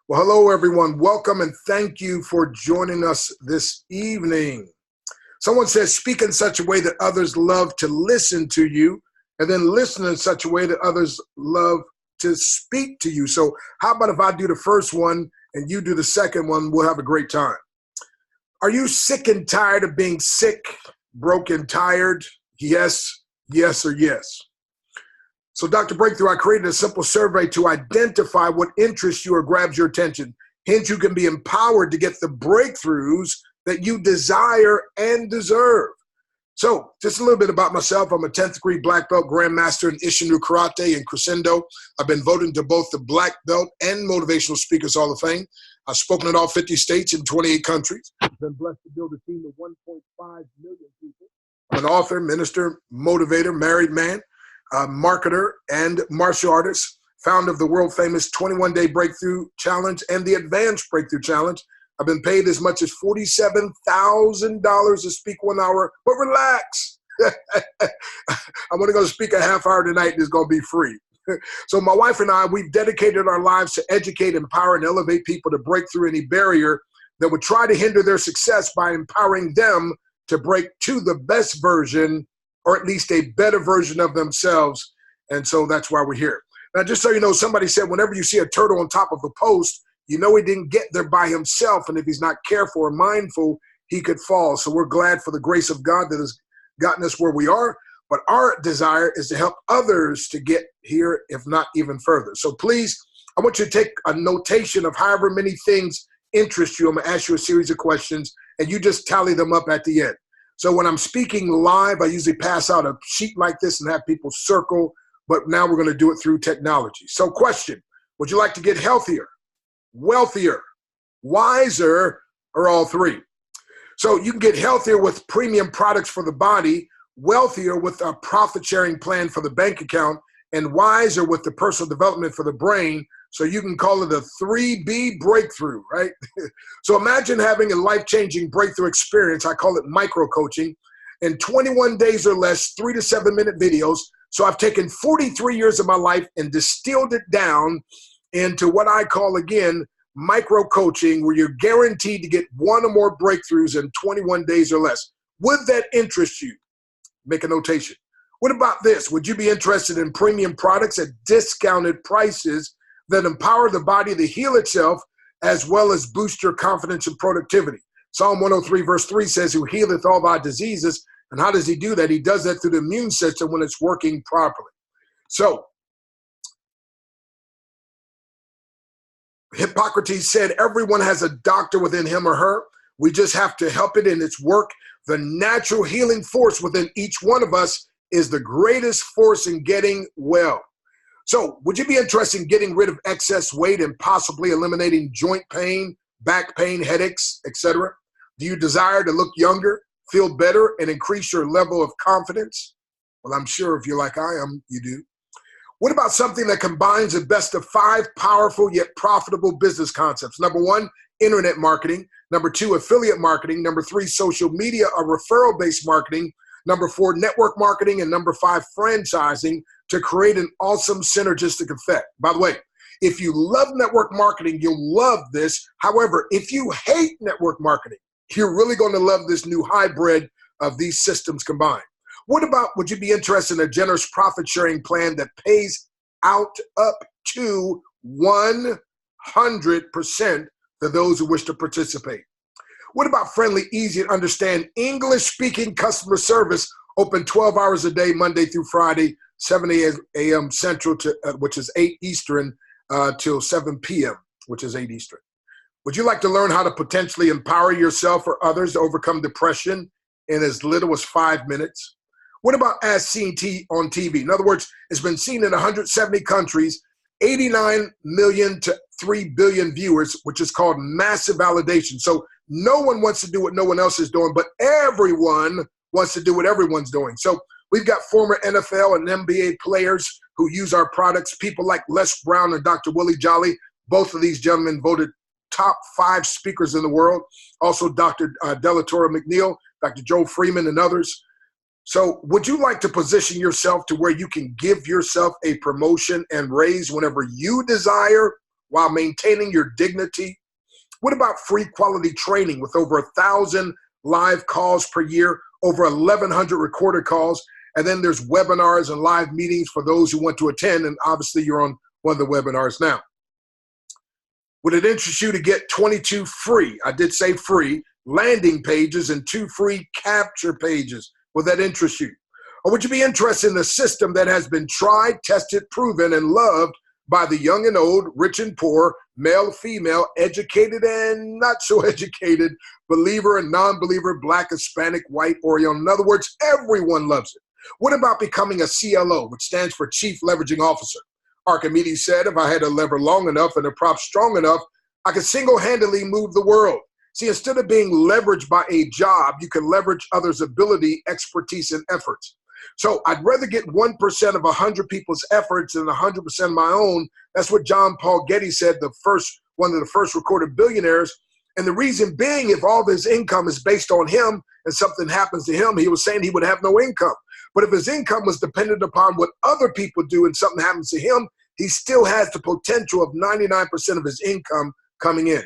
Well, hello, everyone. Welcome and thank you for joining us this evening. Someone says, speak in such a way that others love to listen to you, and then listen in such a way that others love to speak to you. So how about if I do the first one and you do the second one? We'll have a great time. Are you sick and tired of being sick, broke and tired? Yes, yes, or yes. So Dr. Breakthrough, I created a simple survey to identify what interests you or grabs your attention. Hence, you can be empowered to get the breakthroughs that you desire and deserve. So just a little bit about myself. I'm a 10th degree black belt grandmaster in Ishinu Karate and Crescendo. I've been voted into both the Black Belt and Motivational Speakers Hall of Fame. I've spoken in all 50 states in 28 countries. I've been blessed to build a team of 1.5 million people. I'm an author, minister, motivator, married man, marketer, and martial artist, founder of the world famous 21-Day Breakthrough Challenge and the Advanced Breakthrough Challenge. I've been paid as much as $47,000 to speak 1 hour, but relax. I'm only going to speak a half hour tonight and it's going to be free. So my wife and I, we've dedicated our lives to educate, empower, and elevate people to break through any barrier that would try to hinder their success by empowering them to break to the best version, or at least a better version of themselves. And so that's why we're here. Now, just so you know, somebody said whenever you see a turtle on top of a post, you know he didn't get there by himself. And if he's not careful or mindful, he could fall. So we're glad for the grace of God that has gotten us where we are. But our desire is to help others to get here, if not even further. So please, I want you to take a notation of however many things interest you. I'm going to ask you a series of questions, and you just tally them up at the end. So when I'm speaking live, I usually pass out a sheet like this and have people circle, but now we're going to do it through technology. So question, would you like to get healthier, wealthier, wiser, or all three? So you can get healthier with premium products for the body, wealthier with a profit-sharing plan for the bank account, and wiser with the personal development for the brain. So you can call it a 3B breakthrough, right? So imagine having a life-changing breakthrough experience. I call it micro-coaching in 21 days or less, 3 to 7 minute videos. So I've taken 43 years of my life and distilled it down into what I call, again, micro-coaching, where you're guaranteed to get 1 or more breakthroughs in 21 days or less. Would that interest you? Make a notation. What about this? Would you be interested in premium products at discounted prices that empower the body to heal itself, as well as boost your confidence and productivity? Psalm 103 verse 3 says, who healeth all thy diseases. And how does he do that? He does that through the immune system when it's working properly. So Hippocrates said, everyone has a doctor within him or her. We just have to help it in its work. The natural healing force within each one of us is the greatest force in getting well. So would you be interested in getting rid of excess weight and possibly eliminating joint pain, back pain, headaches, etc.? Do you desire to look younger, feel better, and increase your level of confidence? Well, I'm sure if you're like I am, you do. What about something that combines the best of 5 powerful yet profitable business concepts? Number 1, internet marketing. Number 2, affiliate marketing. Number 3, social media or referral-based marketing. Number 4, network marketing. And number 5, franchising, to create an awesome synergistic effect. By the way, if you love network marketing, you'll love this. However, if you hate network marketing, you're really going to love this new hybrid of these systems combined. What about, would you be interested in a generous profit sharing plan that pays out up to 100% for those who wish to participate? What about friendly, easy to understand English-speaking customer service, open 12 hours a day, Monday through Friday, 7 a.m. Central, to, which is 8 Eastern, till 7 p.m., which is 8 Eastern. Would you like to learn how to potentially empower yourself or others to overcome depression in as little as 5 minutes? What about as seen on TV? In other words, it's been seen in 170 countries, 89 million to 3 billion viewers, which is called massive validation. So no one wants to do what no one else is doing, but everyone wants to do what everyone's doing. So we've got former NFL and NBA players who use our products, people like Les Brown and Dr. Willie Jolly. Both of these gentlemen voted top 5 speakers in the world. Also Dr. Delatoro McNeil, Dr. Joe Freeman, and others. So would you like to position yourself to where you can give yourself a promotion and raise whenever you desire, while maintaining your dignity? What about free quality training with over 1,000 live calls per year, over 1,100 recorded calls, and then there's webinars and live meetings for those who want to attend, and obviously you're on one of the webinars now. Would it interest you to get 22 free, I did say free, landing pages and 2 free capture pages? Will that interest you? Or would you be interested in a system that has been tried, tested, proven, and loved by the young and old, rich and poor, male, female, educated and not so educated, believer and non-believer, black, Hispanic, white, Oriental? In other words, everyone loves it. What about becoming a CLO, which stands for Chief Leveraging Officer? Archimedes said, if I had a lever long enough and a prop strong enough, I could single-handedly move the world. See, instead of being leveraged by a job, you can leverage others' ability, expertise, and efforts. So I'd rather get 1% of 100 people's efforts than 100% of my own. That's what John Paul Getty said, one of the first recorded billionaires. And the reason being, if all of his income is based on him and something happens to him, he was saying he would have no income. But if his income was dependent upon what other people do and something happens to him, he still has the potential of 99% of his income coming in.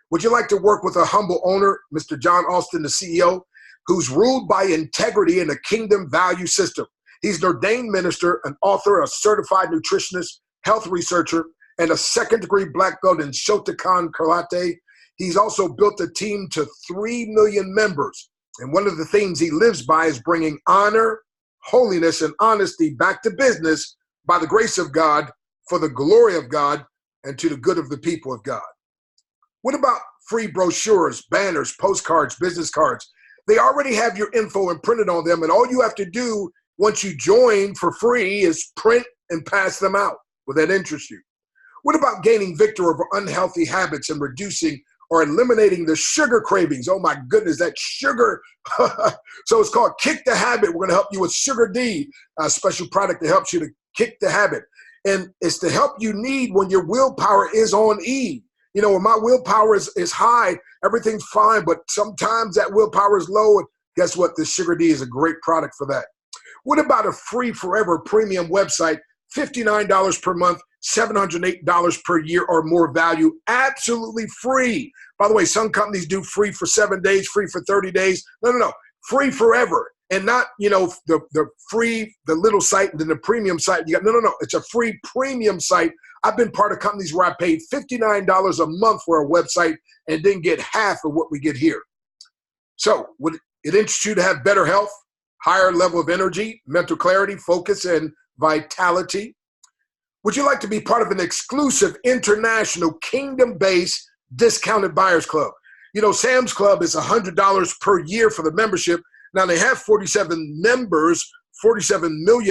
Would you like to work with a humble owner, Mr. John Austin, the CEO, who's ruled by integrity and a kingdom value system? He's an ordained minister, an author, a certified nutritionist, health researcher, and a second-degree black belt in Shotokan Karate. He's also built a team to 3 million members. And one of the themes he lives by is bringing honor, holiness, and honesty back to business by the grace of God, for the glory of God, and to the good of the people of God. What about free brochures, banners, postcards, business cards? They already have your info imprinted on them, and all you have to do once you join for free is print and pass them out. Will that interest you? What about gaining victory over unhealthy habits and reducing or eliminating the sugar cravings? Oh my goodness, that sugar. So it's called Kick the Habit. We're going to help you with Sugar D, a special product that helps you to kick the habit. And it's the help you need when your willpower is on E. You know, when my willpower is high, everything's fine, but sometimes that willpower is low, and guess what? The Sugar D is a great product for that. What about a free forever premium website, $59 per month, $708 per year or more value, absolutely free? By the way, some companies do free for 7 days, free for 30 days. No, free forever. And not, the free, the little site and then the premium site. No. It's a free premium site. I've been part of companies where I paid $59 a month for a website and didn't get half of what we get here. So would it interest you to have better health, higher level of energy, mental clarity, focus, and vitality? Would you like to be part of an exclusive international kingdom-based discounted buyers club? You know, Sam's Club is $100 per year for the membership. Now they have 47 million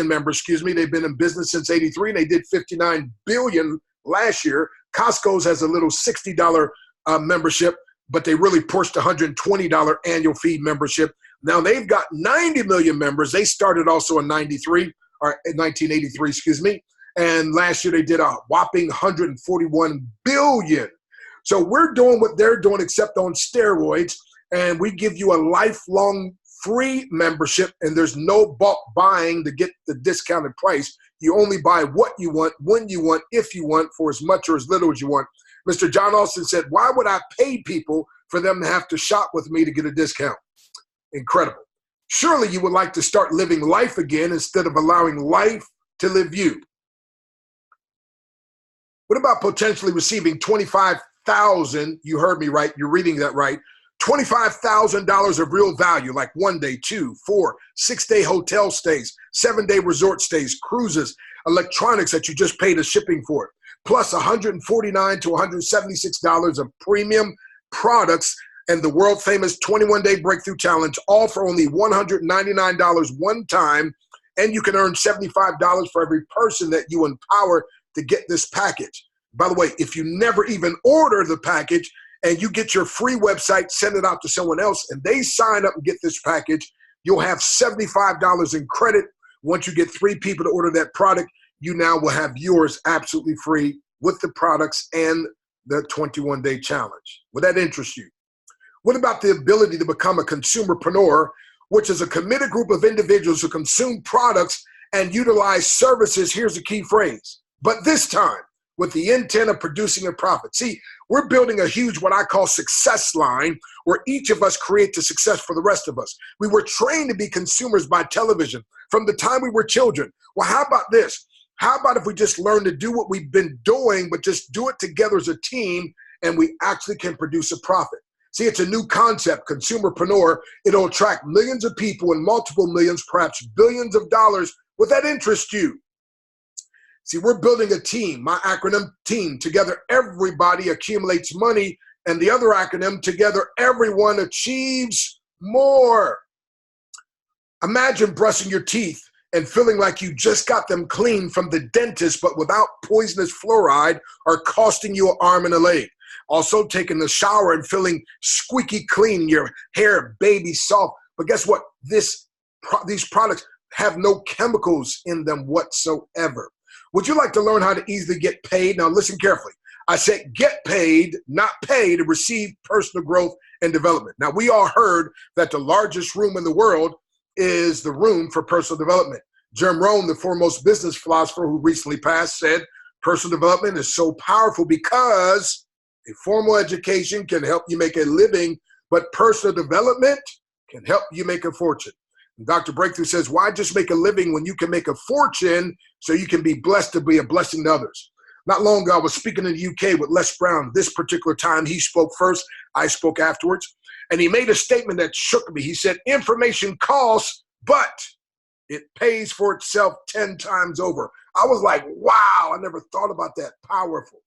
members, They've been in business since '83, and they did $59 billion last year. Costco's has a little $60 membership, but they really pushed $120 annual fee membership. Now they've got 90 million members. They started also in 1983, and last year they did a whopping $141 billion. So we're doing what they're doing, except on steroids, and we give you a lifelong free membership, and there's no bulk buying to get the discounted price. You only buy what you want, when you want, if you want, for as much or as little as you want. Mr. John Austin said, why would I pay people for them to have to shop with me to get a discount? Incredible. Surely you would like to start living life again instead of allowing life to live you. What about potentially receiving $25,000? You heard me right. You're reading that right. $25,000 of real value, like 1 day, 2, 4, 6-day hotel stays, 7-day resort stays, cruises, electronics that you just paid a shipping for, plus $149 to $176 of premium products and the world famous 21-day breakthrough challenge, all for only $199 one time. And you can earn $75 for every person that you empower to get this package. By the way, if you never even order the package, and you get your free website, send it out to someone else, and they sign up and get this package, you'll have $75 in credit. Once you get 3 people to order that product, you now will have yours absolutely free with the products and the 21-day challenge. Would that interest you? What about the ability to become a consumerpreneur, which is a committed group of individuals who consume products and utilize services? Here's the key phrase. But this time, with the intent of producing a profit. See, we're building a huge, what I call success line, where each of us creates a success for the rest of us. We were trained to be consumers by television from the time we were children. Well, how about this? How about if we just learn to do what we've been doing, but just do it together as a team, and we actually can produce a profit? See, it's a new concept, consumerpreneur. It'll attract millions of people and multiple millions, perhaps billions of dollars. Would that interest you? See, we're building a team, my acronym team. Together, everybody accumulates money, and the other acronym, together, everyone achieves more. Imagine brushing your teeth and feeling like you just got them clean from the dentist, but without poisonous fluoride or costing you an arm and a leg. Also taking a shower and feeling squeaky clean, your hair baby soft. But guess what? These products have no chemicals in them whatsoever. Would you like to learn how to easily get paid? Now listen carefully. I said get paid, not pay, to receive personal growth and development. Now we all heard that the largest room in the world is the room for personal development. Jim Rohn, the foremost business philosopher who recently passed, said personal development is so powerful because a formal education can help you make a living, but personal development can help you make a fortune. And Dr. Breakthrough says, why just make a living when you can make a fortune so you can be blessed to be a blessing to others? Not long ago, I was speaking in the UK with Les Brown. This particular time, he spoke first, I spoke afterwards. And he made a statement that shook me. He said, information costs, but it pays for itself 10 times over. I was like, wow, I never thought about that. Powerful.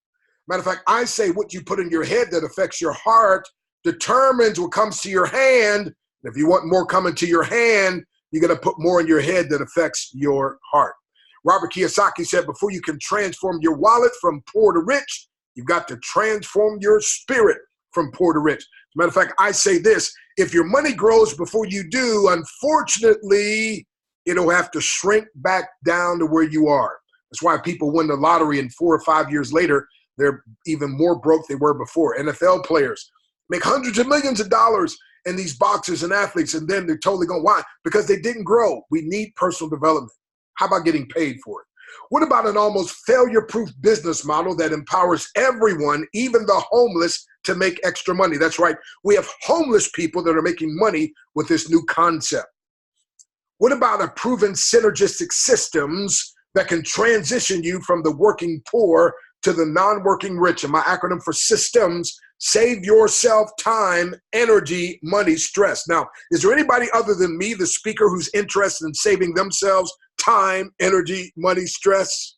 Matter of fact, I say what you put in your head that affects your heart determines what comes to your hand. And if you want more coming to your hand, you got to put more in your head that affects your heart. Robert Kiyosaki said, before you can transform your wallet from poor to rich, you've got to transform your spirit from poor to rich. As a matter of fact, I say this, if your money grows before you do, unfortunately, it'll have to shrink back down to where you are. That's why people win the lottery and 4 or 5 years later, they're even more broke than they were before. NFL players make hundreds of millions of dollars in these boxers and athletes, and then they're totally gone. Why? Because they didn't grow. We need personal development. How about getting paid for it? What about an almost failure-proof business model that empowers everyone, even the homeless, to make extra money? That's right. We have homeless people that are making money with this new concept. What about a proven synergistic systems that can transition you from the working poor to the non-working rich? And my acronym for systems, save yourself time, energy, money, stress. Now, is there anybody other than me, the speaker, who's interested in saving themselves time, energy, money, stress?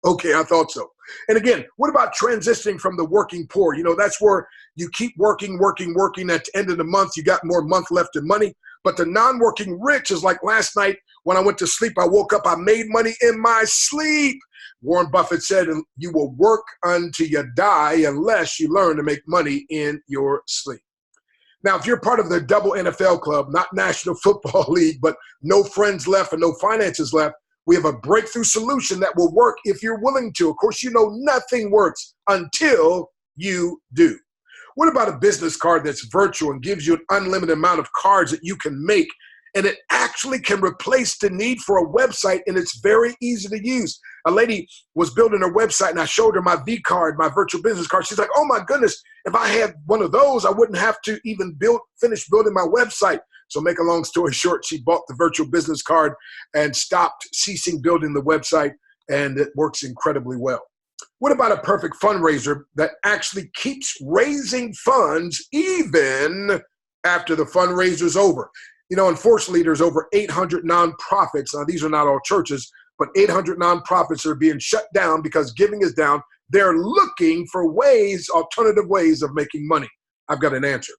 Okay, I thought so. And again, what about transitioning from the working poor? You know, that's where you keep working. At the end of the month, you got more month left in money. But the non-working rich is like last night when I went to sleep, I woke up, I made money in my sleep. Warren Buffett said, you will work until you die unless you learn to make money in your sleep. Now, if you're part of the double NFL club, not National Football League, but no friends left and no finances left, we have a breakthrough solution that will work if you're willing to. Of course, you know nothing works until you do. What about a business card that's virtual and gives you an unlimited amount of cards that you can make, and it actually can replace the need for a website, and it's very easy to use? A lady was building her website, and I showed her my V card, my virtual business card. She's like, oh my goodness, if I had one of those, I wouldn't have to even finish building my website. So make a long story short, she bought the virtual business card and ceasing building the website, and it works incredibly well. What about a perfect fundraiser that actually keeps raising funds even after the fundraiser's over? You know, unfortunately, there's over 800 nonprofits. Now, these are not all churches, but 800 nonprofits are being shut down because giving is down. They're looking for alternative ways of making money. I've got an answer.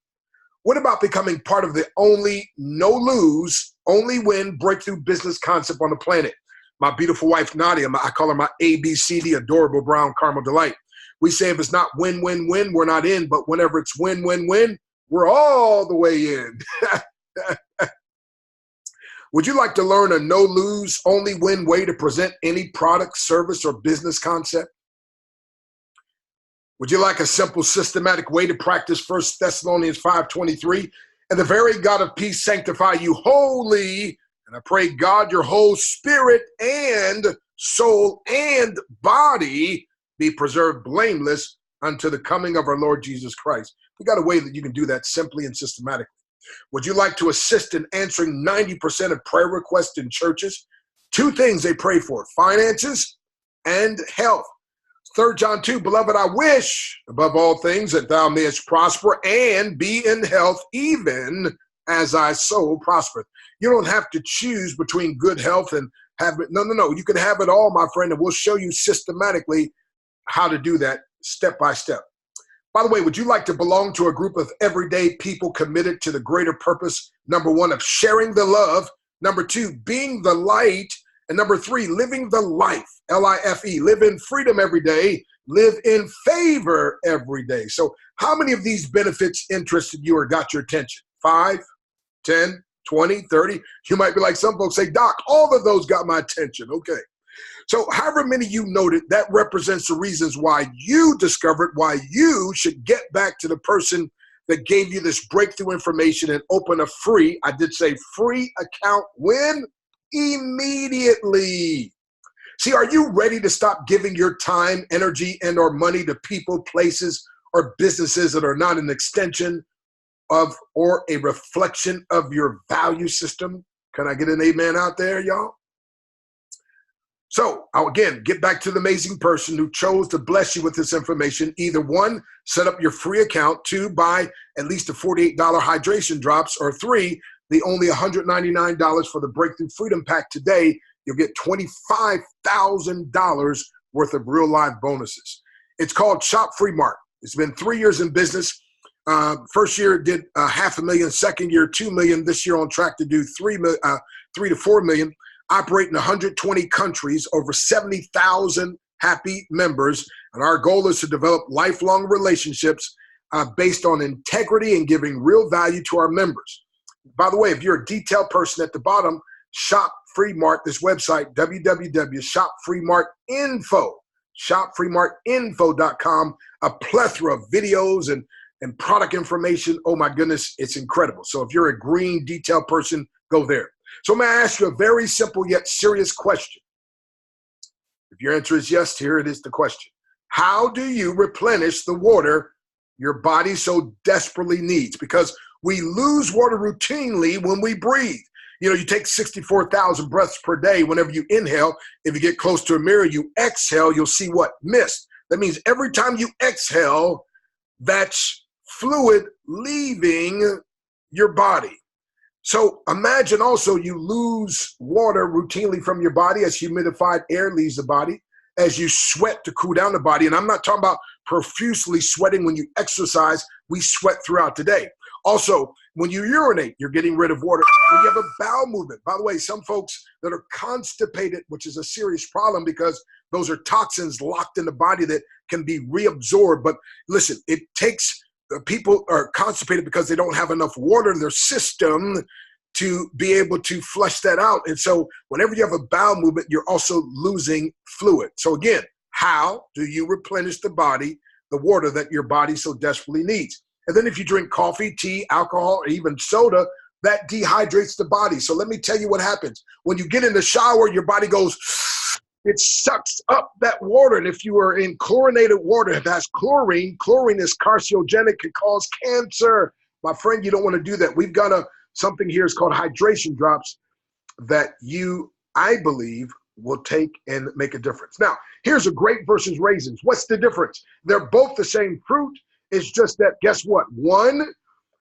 What about becoming part of the only no-lose, only-win breakthrough business concept on the planet? My beautiful wife, Nadia, I call her my ABCD, adorable brown caramel delight. We say if it's not win-win-win, we're not in, but whenever it's win-win-win, we're all the way in. Would you like to learn a no-lose, only-win way to present any product, service, or business concept? Would you like a simple, systematic way to practice 1 Thessalonians 5:23? And the very God of peace sanctify you wholly. And I pray, God, your whole spirit and soul and body be preserved blameless unto the coming of our Lord Jesus Christ. We got a way that you can do that simply and systematically. Would you like to assist in answering 90% of prayer requests in churches? Two things they pray for: finances and health. 3 John 2, beloved, I wish above all things that thou mayest prosper and be in health, even as thy soul prospereth. You don't have to choose between good health and have it. No. You can have it all, my friend, and we'll show you systematically how to do that step by step. By the way, would you like to belong to a group of everyday people committed to the greater purpose, number 1, of sharing the love, number 2, being the light, and number 3, living the life, L-I-F-E, live in freedom every day, live in favor every day. So how many of these benefits interested you or got your attention? 5, 10, 20, 30? You might be like some folks say, Doc, all of those got my attention. Okay. So however many you noted, that represents the reasons why you discovered why you should get back to the person that gave you this breakthrough information and open a free, I did say free account when? Immediately. See, are you ready to stop giving your time, energy, and or money to people, places, or businesses that are not an extension of or a reflection of your value system? Can I get an amen out there, y'all? So I'll again get back to the amazing person who chose to bless you with this information. Either 1, set up your free account; 2, buy at least the $48 hydration drops; or 3, the only $199 for the Breakthrough Freedom Pack today. You'll get $25,000 worth of real live bonuses. It's called Shop Free Mart. It's been 3 years in business. First year it did $500,000. Second year, $2 million. This year on track to do $3 to $4 million. Operate in 120 countries, over 70,000 happy members. And our goal is to develop lifelong relationships based on integrity and giving real value to our members. By the way, if you're a detailed person at the bottom, Shop Free Mart, this website, www.shopfreemartinfo, shopfreemartinfo.com, a plethora of videos and product information. Oh my goodness, it's incredible. So if you're a green detailed person, go there. So may I ask you a very simple yet serious question? If your answer is yes, here it is, the question. How do you replenish the water your body so desperately needs? Because we lose water routinely when we breathe. You know, you take 64,000 breaths per day. Whenever you inhale, if you get close to a mirror, you exhale, you'll see what? Mist. That means every time you exhale, that's fluid leaving your body. So imagine also you lose water routinely from your body as humidified air leaves the body, as you sweat to cool down the body. And I'm not talking about profusely sweating when you exercise. We sweat throughout the day. Also, when you urinate, you're getting rid of water. When you have a bowel movement, by the way, some folks that are constipated, which is a serious problem because those are toxins locked in the body that can be reabsorbed. But listen, it takes people are constipated because they don't have enough water in their system to be able to flush that out. And so whenever you have a bowel movement, you're also losing fluid. So again, how do you replenish the body, the water that your body so desperately needs? And then if you drink coffee, tea, alcohol, or even soda, that dehydrates the body. So let me tell you what happens. When you get in the shower, your body goes, it sucks up that water. And if you are in chlorinated water, if it has chlorine, chlorine is carcinogenic, can cause cancer. My friend, you don't want to do that. We've got something here is called hydration drops that I believe, will take and make a difference. Now, here's a grape versus raisins. What's the difference? They're both the same fruit. It's just that, guess what? One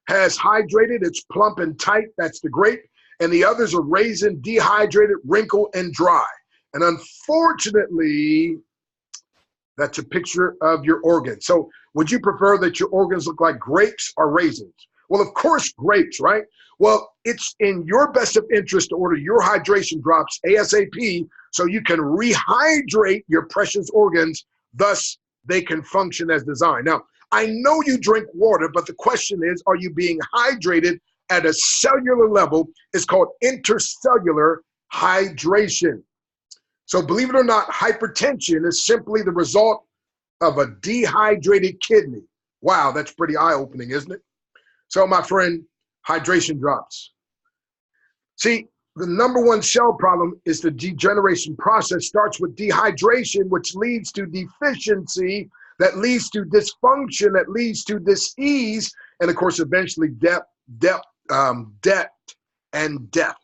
has hydrated, it's plump and tight, that's the grape, and the others are raisin, dehydrated, wrinkled, and dry. And unfortunately, that's a picture of your organs. So would you prefer that your organs look like grapes or raisins? Well, of course, grapes, right? Well, it's in your best of interest to order your hydration drops ASAP so you can rehydrate your precious organs, thus they can function as designed. Now, I know you drink water, but the question is, are you being hydrated at a cellular level? It's called intercellular hydration. So believe it or not, hypertension is simply the result of a dehydrated kidney. Wow, that's pretty eye-opening, isn't it? So my friend, hydration drops. See, The number one cell problem is the degeneration process starts with dehydration, which leads to deficiency, that leads to dysfunction, that leads to dis-ease, and of course, eventually debt, and death.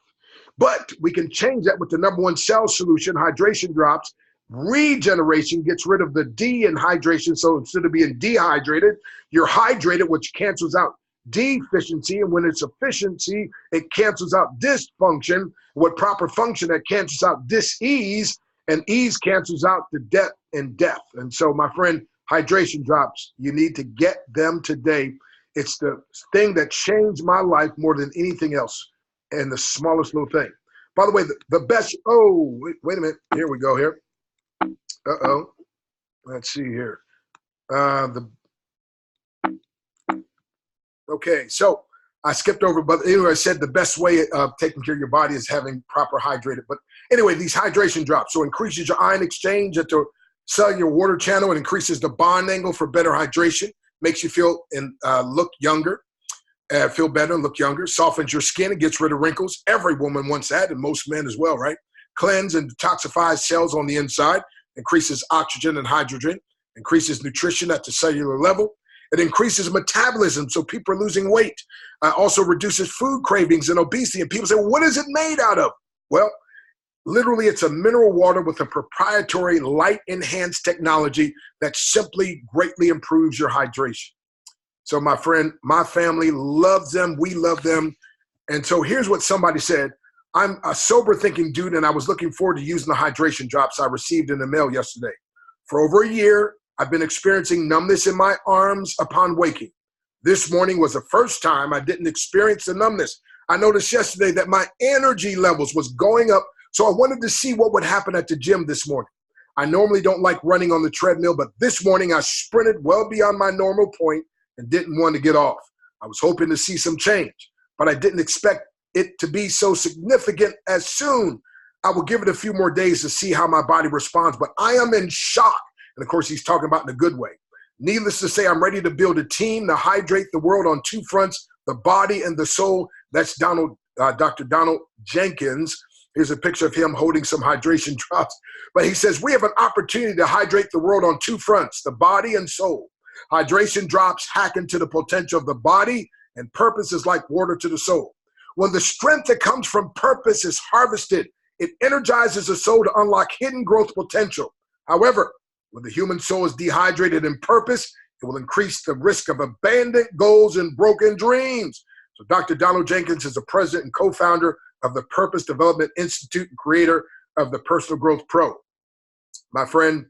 But we can change that with the number one cell solution, hydration drops. Regeneration gets rid of the D in hydration. So instead of being dehydrated, you're hydrated, which cancels out deficiency. And when it's efficiency, it cancels out dysfunction. With proper function, that cancels out dis-ease, and ease cancels out the debt and death. And so, my friend, hydration drops, you need to get them today. It's the thing that changed my life more than anything else, and the smallest little thing. By the way, the best, oh, wait a minute. Here we go here. Uh-oh. Let's see here. Okay, so I skipped over, but anyway, I said the best way of taking care of your body is having proper hydrated. But anyway, these hydration drops. So increases your ion exchange at the cellular water channel. It increases the bond angle for better hydration. Makes you feel and look younger. Feel better and look younger. Softens your skin. It gets rid of wrinkles. Every woman wants that, and most men as well, right? Cleanse and detoxifies cells on the inside. Increases oxygen and hydrogen. Increases nutrition at the cellular level. It increases metabolism, so people are losing weight. Also reduces food cravings and obesity. And people say, well, what is it made out of? Well, literally, it's a mineral water with a proprietary light-enhanced technology that simply greatly improves your hydration. So my friend, my family loves them. We love them. And so here's what somebody said. I'm a sober thinking dude, and I was looking forward to using the hydration drops I received in the mail yesterday. For over a year, I've been experiencing numbness in my arms upon waking. This morning was the first time I didn't experience the numbness. I noticed yesterday that my energy levels was going up, so I wanted to see what would happen at the gym this morning. I normally don't like running on the treadmill, but this morning I sprinted well beyond my normal point and didn't want to get off. I was hoping to see some change, but I didn't expect it to be so significant as soon. I will give it a few more days to see how my body responds, but I am in shock. And of course, he's talking about in a good way. Needless to say, I'm ready to build a team to hydrate the world on two fronts, the body and the soul. That's Dr. Donald Jenkins. Here's a picture of him holding some hydration drops. But he says, we have an opportunity to hydrate the world on two fronts, the body and soul. Hydration drops hack into the potential of the body, and purpose is like water to the soul. When the strength that comes from purpose is harvested, it energizes the soul to unlock hidden growth potential. However, when the human soul is dehydrated in purpose, it will increase the risk of abandoned goals and broken dreams. So Dr. Donald Jenkins is the president and co-founder of the Purpose Development Institute and creator of the Personal Growth Pro. My friend,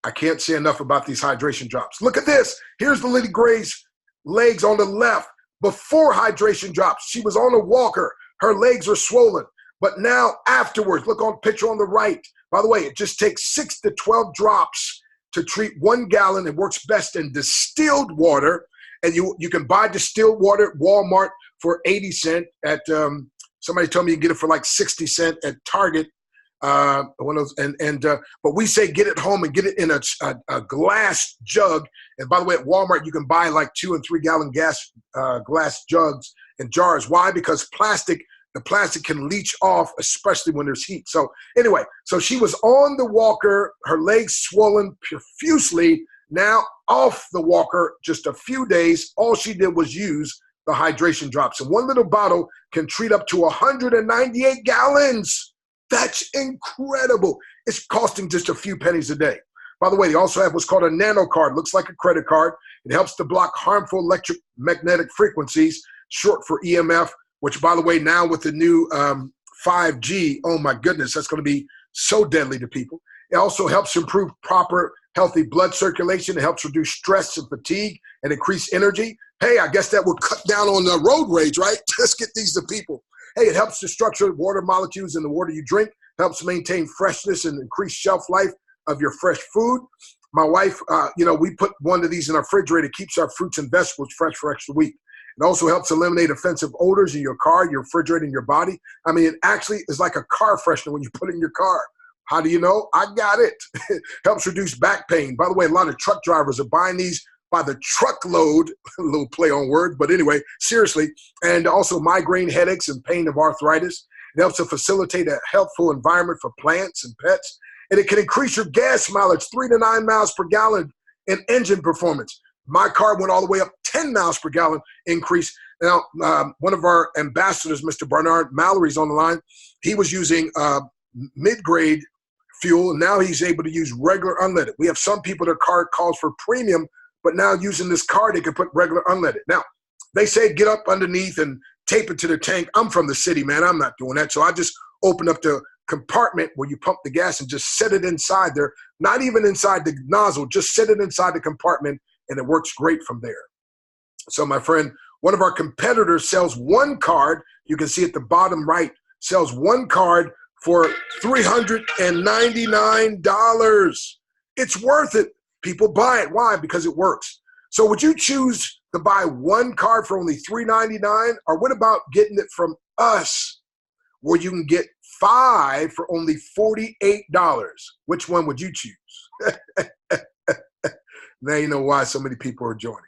I can't say enough about these hydration drops. Look at this. Here's the Lady Gray's legs on the left. Before hydration drops, she was on a walker. Her legs are swollen. But now afterwards, look on picture on the right. By the way, it just takes 6 to 12 drops to treat 1 gallon. It works best in distilled water. And you can buy distilled water at Walmart for 80 cents. Somebody told me you can get it for like 60 cents at Target. But we say get it home and get it in a glass jug. And by the way, at Walmart, you can buy like 2 and 3 gallon glass jugs and jars. Why? Because the plastic can leach off, especially when there's heat. So anyway, so she was on the walker, her legs swollen profusely, now off the walker just a few days. All she did was use the hydration drops. And one little bottle can treat up to 198 gallons. That's incredible. It's costing just a few pennies a day. By the way, they also have what's called a nano card. Looks like a credit card. It helps to block harmful electromagnetic frequencies, short for EMF, which, by the way, now with the new 5G, oh my goodness, that's going to be so deadly to people. It also helps improve proper, healthy blood circulation. It helps reduce stress and fatigue and increase energy. Hey, I guess that would cut down on the road rage, right? Let's get these to people. Hey, it helps to structure water molecules in the water you drink, helps maintain freshness and increase shelf life of your fresh food. My wife, we put one of these in our refrigerator, keeps our fruits and vegetables fresh for extra week. It also helps eliminate offensive odors in your car, your refrigerator, and your body. I mean, it actually is like a car freshener when you put it in your car. How do you know? I got it. It helps reduce back pain. By the way, a lot of truck drivers are buying these by the truckload, a little play on words, but anyway, seriously. And also migraine headaches and pain of arthritis. It helps to facilitate a healthful environment for plants and pets. And it can increase your gas mileage 3 to 9 miles per gallon in engine performance. My car went all the way up 10 miles per gallon increase. Now, one of our ambassadors, Mr. Bernard Mallory's on the line. He was using mid-grade fuel, and now he's able to use regular unleaded. We have some people, their car calls for premium, but now using this car, they can put regular unleaded. Now, they say get up underneath and tape it to the tank. I'm from the city, man. I'm not doing that. So I just open up the compartment where you pump the gas and just set it inside there, not even inside the nozzle, just set it inside the compartment, and it works great from there. So my friend, one of our competitors sells one card. You can see at the bottom right, sells one card for $399. It's worth it. People buy it. Why? Because it works. So would you choose to buy one card for only $399? Or what about getting it from us where you can get 5 for only $48? Which one would you choose? Now you know why so many people are joining.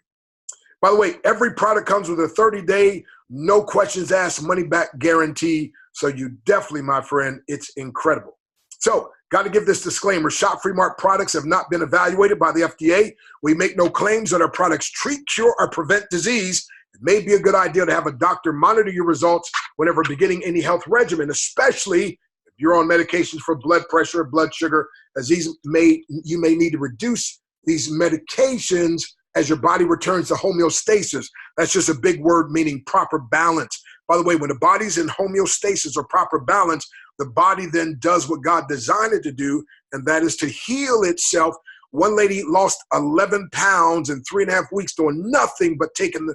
By the way, every product comes with a 30-day, no questions asked, money-back guarantee. So you definitely, my friend, it's incredible. So got to give this disclaimer. Shop Free Mark products have not been evaluated by the FDA. We make no claims that our products treat, cure, or prevent disease. It may be a good idea to have a doctor monitor your results whenever beginning any health regimen, especially if you're on medications for blood pressure or blood sugar, as you may need to reduce these medications as your body returns to homeostasis. That's just a big word meaning proper balance. By the way, when the body's in homeostasis or proper balance, the body then does what God designed it to do, and that is to heal itself. One lady lost 11 pounds in 3.5 weeks doing nothing but taking the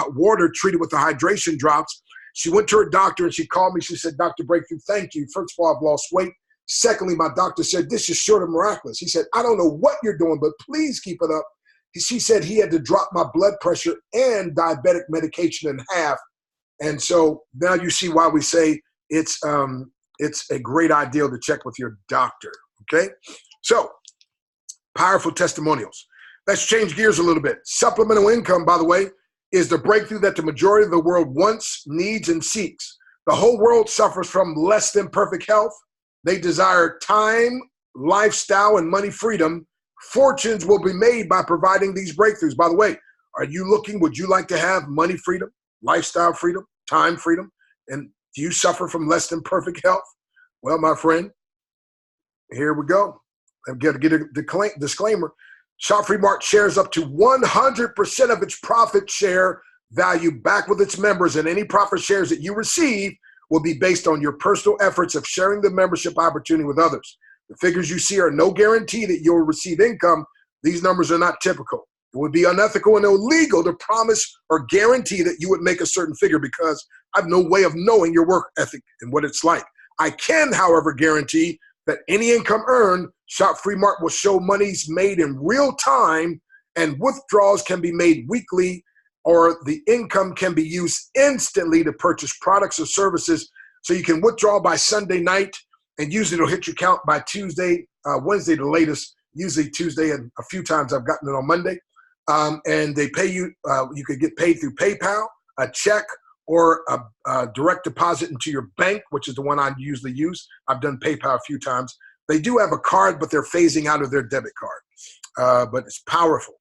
water treated with the hydration drops. She went to her doctor and she called me. She said, Dr. Breakthrough, thank you. First of all, I've lost weight. Secondly, my doctor said, this is short of miraculous. He said, I don't know what you're doing, but please keep it up. She said he had to drop my blood pressure and diabetic medication in half. And so now you see why we say it's a great idea to check with your doctor, okay? So, powerful testimonials. Let's change gears a little bit. Supplemental income, by the way, is the breakthrough that the majority of the world wants, needs, and seeks. The whole world suffers from less than perfect health. They desire time, lifestyle, and money freedom. Fortunes will be made by providing these breakthroughs. By the way, would you like to have money freedom, lifestyle freedom, time freedom? And do you suffer from less than perfect health? Well, my friend, here we go. I've got to get a disclaimer. Shop Free Mark shares up to 100% of its profit share value back with its members, and any profit shares that you receive will be based on your personal efforts of sharing the membership opportunity with others. The figures you see are no guarantee that you'll receive income. These numbers are not typical. It would be unethical and illegal to promise or guarantee that you would make a certain figure because I have no way of knowing your work ethic and what it's like. I can, however, guarantee that any income earned, Shop Free Mark will show monies made in real time, and withdrawals can be made weekly, or the income can be used instantly to purchase products or services. So you can withdraw by Sunday night, and usually it'll hit your account by Tuesday, Wednesday the latest, usually Tuesday, and a few times I've gotten it on Monday. And they pay you, you could get paid through PayPal, a check, or a direct deposit into your bank, which is the one I usually use. I've done PayPal a few times. They do have a card, but they're phasing out of their debit card. But it's powerful.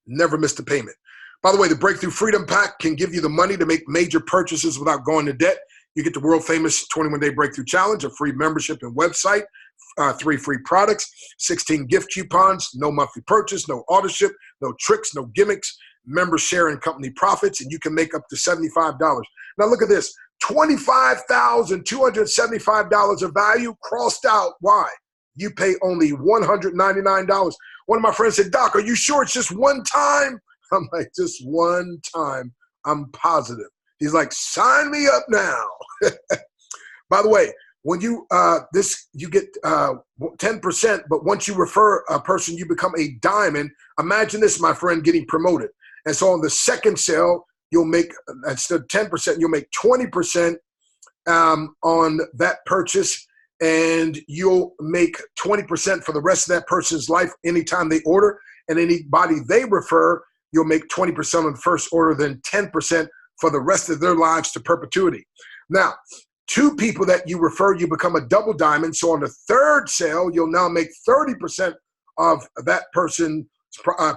Never miss the payment. By the way, the Breakthrough Freedom Pack can give you the money to make major purchases without going to debt. You get the world famous 21-day Breakthrough Challenge, a free membership and website, 3 free products, 16 gift coupons, no monthly purchase, no auto ship, no tricks, no gimmicks, members share in company profits, and you can make up to $75. Now look at this, $25,275 of value crossed out. Why? You pay only $199. One of my friends said, Doc, are you sure it's just one time? I'm like, just one time, I'm positive. He's like, sign me up now. By the way, when you you get 10%, but once you refer a person, you become a diamond. Imagine this, my friend, getting promoted. And so on the second sale, you'll make, instead of 10%, you'll make 20% on that purchase, and you'll make 20% for the rest of that person's life anytime they order. And anybody they refer, you'll make 20% on the first order, then 10% for the rest of their lives to perpetuity. Now, 2 people that you refer, you become a double diamond. So on the 3rd sale, you'll now make 30% of that person's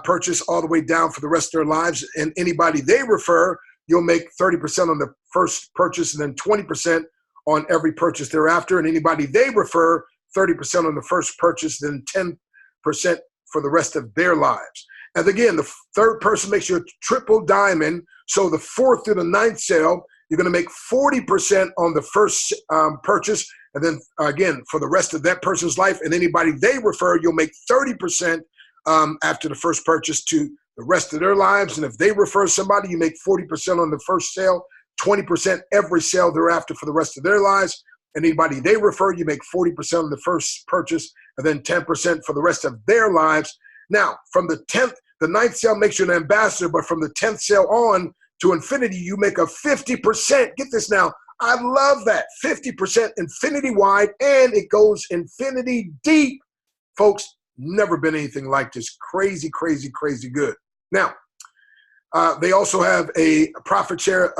purchase all the way down for the rest of their lives. And anybody they refer, you'll make 30% on the first purchase and then 20% on every purchase thereafter. And anybody they refer, 30% on the first purchase, then 10% for the rest of their lives. And again, the 3rd person makes you a triple diamond. So the 4th through the 9th sale, you're going to make 40% on the first purchase. And then again, for the rest of that person's life and anybody they refer, you'll make 30% after the first purchase to the rest of their lives. And if they refer somebody, you make 40% on the first sale, 20% every sale thereafter for the rest of their lives. And anybody they refer, you make 40% on the first purchase and then 10% for the rest of their lives. Now, from the 10th, the 9th sale makes you an ambassador, but from the 10th sale on to infinity, you make a 50%. Get this now. I love that. 50% infinity wide, and it goes infinity deep. Folks, never been anything like this. Crazy, crazy, crazy good. Now, they also have a profit share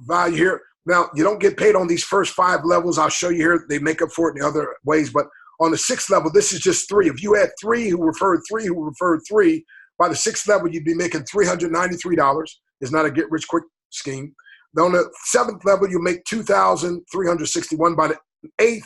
value here. Now, you don't get paid on these first 5 levels. I'll show you here. They make up for it in other ways. But on the 6th level, this is just 3. If you had 3 who referred 3 who referred 3, by the 6th level, you'd be making $393. It's not a get-rich-quick scheme. Then on the 7th level, you make $2,361. By the 8th,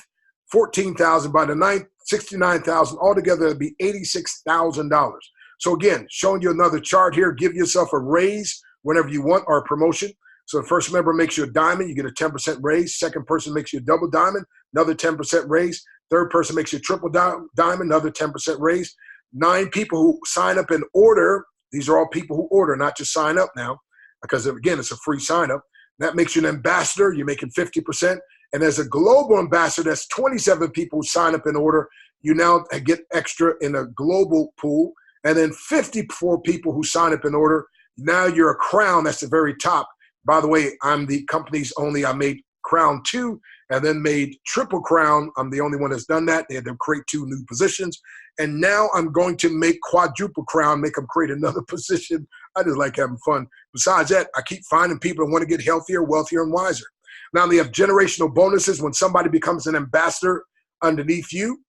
$14,000. By the 9th, $69,000. Altogether, it'd be $86,000. So again, showing you another chart here. Give yourself a raise whenever you want, or a promotion. So the first member makes you a diamond, you get a 10% raise. Second person makes you a double diamond, another 10% raise. Third person makes you a triple diamond, another 10% raise. 9 people who sign up and order. These are all people who order, not just sign up now, because again, it's a free sign up. That makes you an ambassador. You're making 50%. And as a global ambassador, that's 27 people who sign up and order. You now get extra in a global pool. And then 54 people who sign up and order. Now you're a crown. That's the very top. By the way, I'm the company's only. I made crown 2 and then made triple crown. I'm the only one that's done that. They had to create 2 new positions. And now I'm going to make quadruple crown, make them create another position. I just like having fun. Besides that, I keep finding people that want to get healthier, wealthier, and wiser. Now they have generational bonuses when somebody becomes an ambassador underneath you.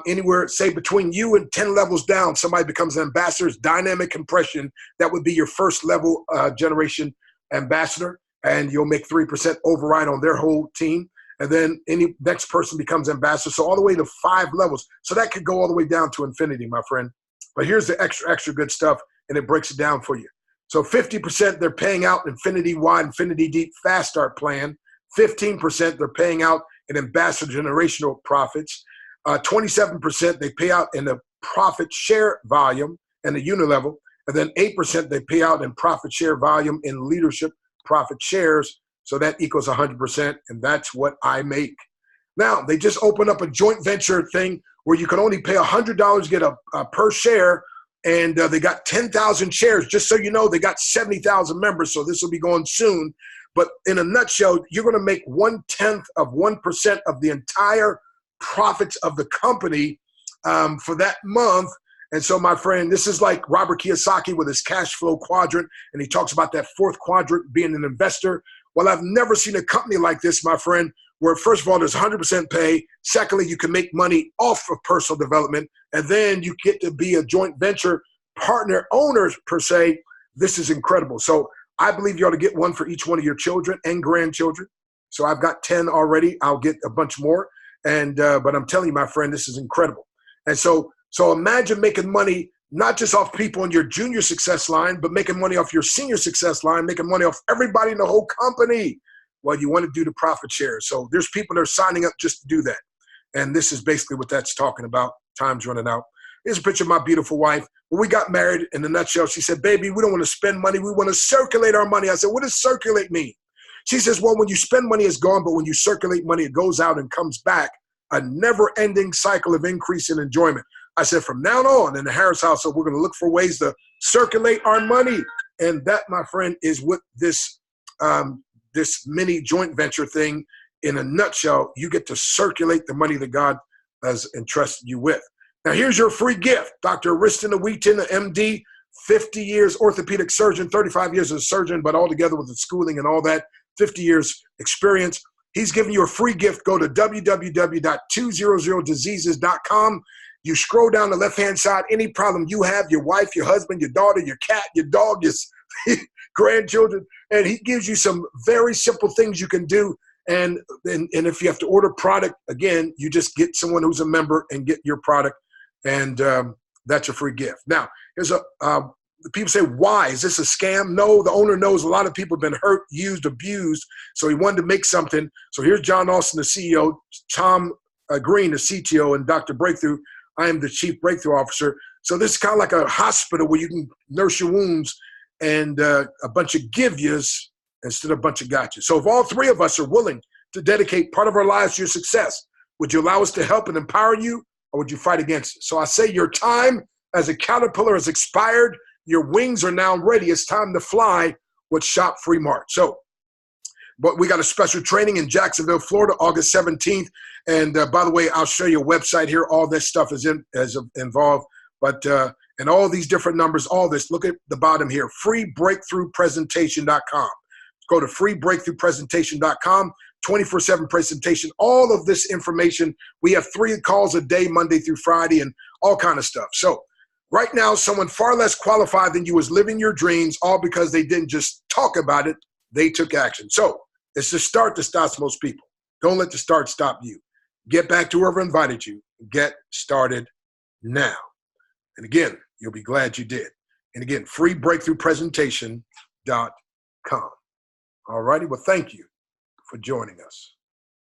Anywhere, say between you and 10 levels down, somebody becomes an ambassador's dynamic compression. That would be your first level generation ambassador, and you'll make 3% override on their whole team. And then any next person becomes ambassador. So all the way to 5 levels. So that could go all the way down to infinity, my friend. But here's the extra good stuff, and it breaks it down for you. So 50% they're paying out infinity wide, infinity deep fast start plan. 15% they're paying out in ambassador generational profits. 27% they pay out in the profit share volume and the unit level. And then 8% they pay out in profit share volume in leadership profit shares. So that equals 100%, and that's what I make. Now, they just opened up a joint venture thing where you can only pay $100 to get a per share, and they got 10,000 shares. Just so you know, they got 70,000 members, so this will be going soon. But in a nutshell, you're going to make 1/10 of 1% of the entire profits of the company for that month. And so, my friend, this is like Robert Kiyosaki with his cash flow quadrant, and he talks about that 4th quadrant, being an investor. Well, I've never seen a company like this, my friend, where first of all, there's 100% pay. Secondly, you can make money off of personal development. And then you get to be a joint venture partner owners per se. This is incredible. So I believe you ought to get one for each one of your children and grandchildren. So I've got 10 already. I'll get a bunch more. And but I'm telling you, my friend, this is incredible. And so imagine making money not just off people in your junior success line, but making money off your senior success line, making money off everybody in the whole company. Well, you want to do the profit share. So there's people that are signing up just to do that. And this is basically what that's talking about. Time's running out. Here's a picture of my beautiful wife. When we got married, in a nutshell, she said, baby, we don't want to spend money. We want to circulate our money. I said, what does circulate mean? She says, well, when you spend money, it's gone. But when you circulate money, it goes out and comes back. A never-ending cycle of increase in enjoyment. I said, from now on in the Harris household, we're going to look for ways to circulate our money. And that, my friend, is what this mini joint venture thing, in a nutshell, you get to circulate the money that God has entrusted you with. Now, here's your free gift. Dr. Riston Wheaton, MD, 50 years orthopedic surgeon, 35 years as a surgeon, but altogether with the schooling and all that, 50 years experience. He's giving you a free gift. Go to www.200diseases.com. You scroll down the left-hand side, any problem you have, your wife, your husband, your daughter, your cat, your dog, your grandchildren, and he gives you some very simple things you can do. And if you have to order product, again, you just get someone who's a member and get your product, and that's a free gift. Now, here's people say, why? Is this a scam? No, the owner knows a lot of people have been hurt, used, abused, so he wanted to make something. So here's John Austin, the CEO, Tom Green, the CTO, and Dr. Breakthrough. I am the Chief Breakthrough Officer. So this is kind of like a hospital where you can nurse your wounds and a bunch of give-yous instead of a bunch of gotchas. So if all three of us are willing to dedicate part of our lives to your success, would you allow us to help and empower you, or would you fight against it? So I say your time as a caterpillar has expired. Your wings are now ready. It's time to fly with Shop Free Mart. So, but we got a special training in Jacksonville, Florida, August 17th. And by the way, I'll show you a website here. All this stuff is involved. But and all these different numbers, all this, look at the bottom here, freebreakthroughpresentation.com. Go to freebreakthroughpresentation.com, 24/7 presentation, all of this information. We have 3 calls a day, Monday through Friday, and all kind of stuff. So right now, someone far less qualified than you is living your dreams, all because they didn't just talk about it, they took action. So it's the start that stops most people. Don't let the start stop you. Get back to whoever invited you. Get started now. And again, you'll be glad you did. And again, freebreakthroughpresentation.com. All righty. Well, thank you for joining us.